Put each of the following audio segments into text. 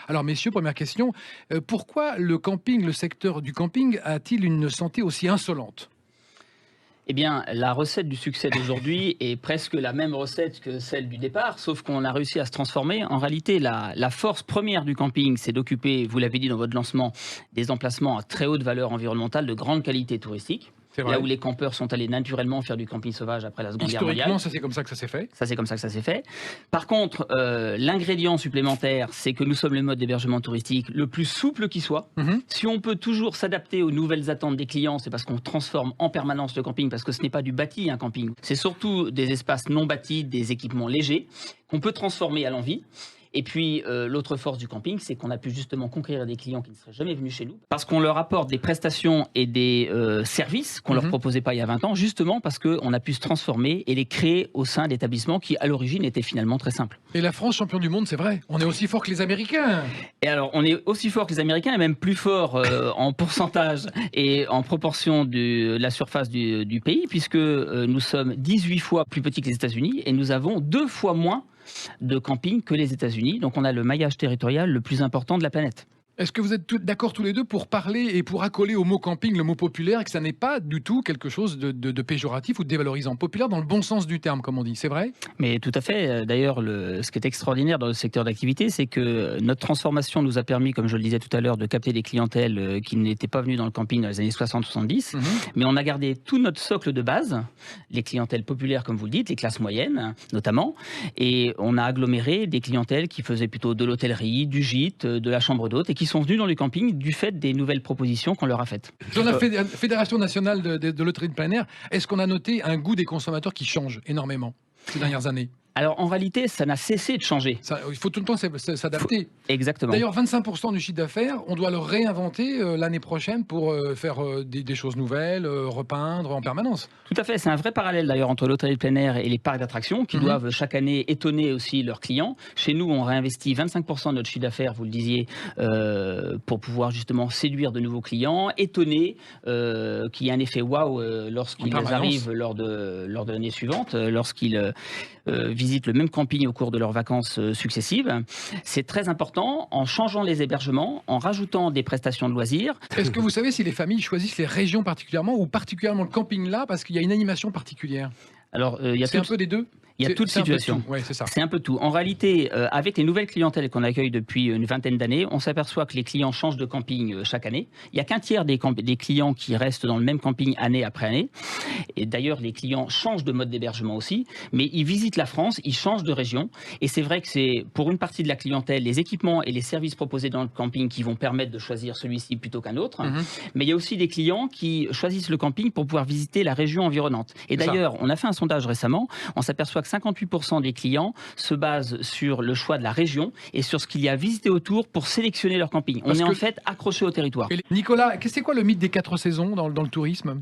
Alors messieurs, première question, pourquoi le secteur du camping a-t-il une santé aussi insolente? Eh bien, la recette du succès d'aujourd'hui est presque la même recette que celle du départ, sauf qu'on a réussi à se transformer. En réalité, la force première du camping, c'est d'occuper, vous l'avez dit dans votre lancement, des emplacements à très haute valeur environnementale, de grande qualité touristique. C'est Là vrai. où les campeurs sont allés naturellement faire du camping sauvage après la Seconde Guerre Historiquement, mondiale. ça c'est comme ça que ça s'est fait. Ça, c'est comme ça que ça s'est fait. Par contre, l'ingrédient supplémentaire, c'est que nous sommes le mode d'hébergement touristique le plus souple qui soit. Mmh. Si on peut toujours s'adapter aux nouvelles attentes des clients, c'est parce qu'on transforme en permanence le camping, parce que ce n'est pas du bâti, un camping. C'est surtout des espaces non bâtis, des équipements légers, qu'on peut transformer à l'envie. Et puis, l'autre force du camping, c'est qu'on a pu justement conquérir des clients qui ne seraient jamais venus chez nous, parce qu'on leur apporte des prestations et des services qu'on ne leur Mmh. proposait pas il y a 20 ans, justement parce qu'on a pu se transformer et les créer au sein d'établissements qui, à l'origine, étaient finalement très simples. Et la France, champion du monde, c'est vrai. On est aussi fort que les Américains. Et alors, on est aussi fort que les Américains, et même plus fort en pourcentage et en proportion de la surface du pays, puisque nous sommes 18 fois plus petits que les États-Unis et nous avons 2 fois moins de camping que les États-Unis. Donc, on a le maillage territorial le plus important de la planète. Est-ce que vous êtes d'accord tous les deux pour parler et pour accoler au mot camping le mot populaire et que ça n'est pas du tout quelque chose de péjoratif ou de dévalorisant? Populaire dans le bon sens du terme, comme on dit, c'est vrai? Mais tout à fait. D'ailleurs, ce qui est extraordinaire dans le secteur d'activité, c'est que notre transformation nous a permis, comme je le disais tout à l'heure, de capter des clientèles qui n'étaient pas venues dans le camping dans les années 60-70. Mmh. Mais on a gardé tout notre socle de base, les clientèles populaires, comme vous le dites, les classes moyennes notamment. Et on a aggloméré des clientèles qui faisaient plutôt de l'hôtellerie, du gîte, de la chambre d'hôte et qui sont venus dans le camping du fait des nouvelles propositions qu'on leur a faites. Dans la Fédération nationale de l'hôtellerie de plein air, est-ce qu'on a noté un goût des consommateurs qui change énormément ces dernières années? Alors en réalité, ça n'a cessé de changer. Il faut tout le temps s'adapter. Exactement. D'ailleurs, 25% du chiffre d'affaires, on doit le réinventer l'année prochaine pour faire des choses nouvelles, repeindre en permanence. Tout à fait, c'est un vrai parallèle d'ailleurs entre l'hôtellerie de plein air et les parcs d'attractions qui doivent chaque année étonner aussi leurs clients. Chez nous, on réinvestit 25% de notre chiffre d'affaires, vous le disiez, pour pouvoir justement séduire de nouveaux clients, étonner, qu'il y ait un effet waouh lorsqu'ils arrivent lors de l'année suivante, lorsqu'ils visitent le même camping au cours de leurs vacances successives. C'est très important en changeant les hébergements, en rajoutant des prestations de loisirs. Est-ce que vous savez si les familles choisissent les régions particulièrement ou particulièrement le camping là parce qu'il y a une animation particulière? Alors, C'est un peu des deux? Il y a toute situation. Oui, c'est ça. C'est un peu tout. En réalité, avec les nouvelles clientèles qu'on accueille depuis une vingtaine d'années, on s'aperçoit que les clients changent de camping chaque année. Il n'y a qu'un tiers des clients qui restent dans le même camping année après année. Et d'ailleurs, les clients changent de mode d'hébergement aussi, mais ils visitent la France, ils changent de région. Et c'est vrai que c'est pour une partie de la clientèle, les équipements et les services proposés dans le camping qui vont permettre de choisir celui-ci plutôt qu'un autre. Mais il y a aussi des clients qui choisissent le camping pour pouvoir visiter la région environnante. Et d'ailleurs, on a fait un sondage récemment, on s'aperçoit que 58% des clients se basent sur le choix de la région et sur ce qu'il y a visité autour pour sélectionner leur camping. On est en fait accroché au territoire. Nicolas, c'est quoi le mythe des 4 saisons dans le tourisme?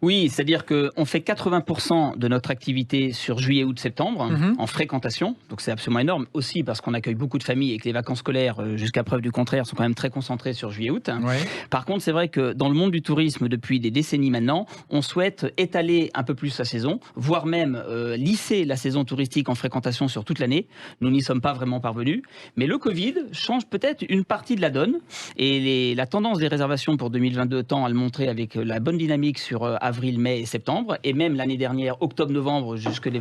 Oui, c'est-à-dire qu'on fait 80% de notre activité sur juillet, août, septembre en fréquentation. Donc c'est absolument énorme aussi parce qu'on accueille beaucoup de familles et que les vacances scolaires, jusqu'à preuve du contraire, sont quand même très concentrées sur juillet, août. Ouais. Par contre, c'est vrai que dans le monde du tourisme, depuis des décennies maintenant, on souhaite étaler un peu plus la saison, voire même lisser la saison touristique en fréquentation sur toute l'année. Nous n'y sommes pas vraiment parvenus. Mais le Covid change peut-être une partie de la donne. Et la tendance des réservations pour 2022 tend à le montrer avec la bonne dynamique sur avril, mai et septembre. Et même l'année dernière, octobre-novembre, jusqu'aux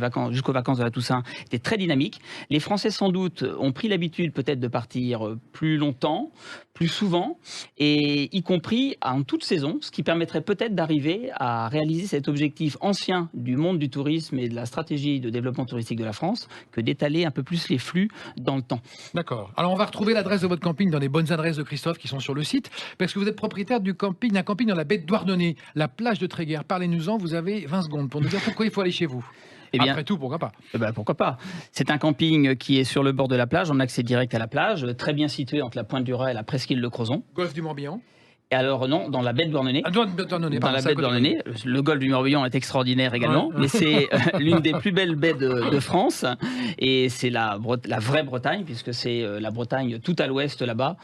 vacances de la Toussaint, était très dynamique. Les Français, sans doute, ont pris l'habitude peut-être de partir plus longtemps, plus souvent, et y compris en toute saison, ce qui permettrait peut-être d'arriver à réaliser cet objectif ancien du monde du tourisme et de la stratégie de développement touristique de la France, que d'étaler un peu plus les flux dans le temps. D'accord. Alors on va retrouver l'adresse de votre camping dans les bonnes adresses de Christophe qui sont sur le site, parce que vous êtes propriétaire d'un camping dans la baie de Douarnenez, la plage de Tréguer. Parlez-nous-en, vous avez 20 secondes pour nous dire pourquoi il faut aller chez vous. Eh bien, après tout, pourquoi pas? Pourquoi pas. C'est un camping qui est sur le bord de la plage, en accès direct à la plage, très bien situé entre la Pointe du Raz et la presqu'île de Crozon. Golfe du Morbihan. Et alors non, dans la baie de Douarnenez. Douarnenez, Dans la baie de Douarnenez. Le golfe du Morbihan est extraordinaire également, mais c'est l'une des plus belles baies de France. Et c'est la vraie Bretagne, puisque c'est la Bretagne tout à l'ouest là-bas.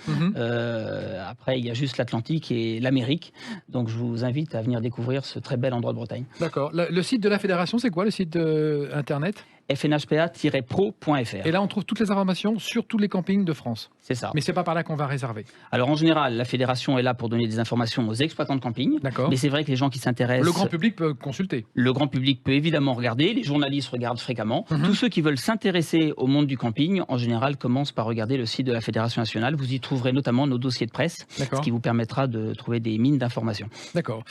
Après, il y a juste l'Atlantique et l'Amérique. Donc je vous invite à venir découvrir ce très bel endroit de Bretagne. D'accord. Le site de la fédération, c'est quoi le site internet? fnhpa-pro.fr. Et là, on trouve toutes les informations sur tous les campings de France. C'est ça. Mais c'est pas par là qu'on va réserver. Alors en général, la fédération est là pour donner des informations aux exploitants de camping. D'accord. Mais c'est vrai que les gens qui s'intéressent... Le grand public peut consulter. Le grand public peut évidemment regarder, les journalistes regardent fréquemment. Tous ceux qui veulent s'intéresser au monde du camping, en général, commencent par regarder le site de la Fédération nationale. Vous y trouverez notamment nos dossiers de presse, ce qui vous permettra de trouver des mines d'informations. D'accord.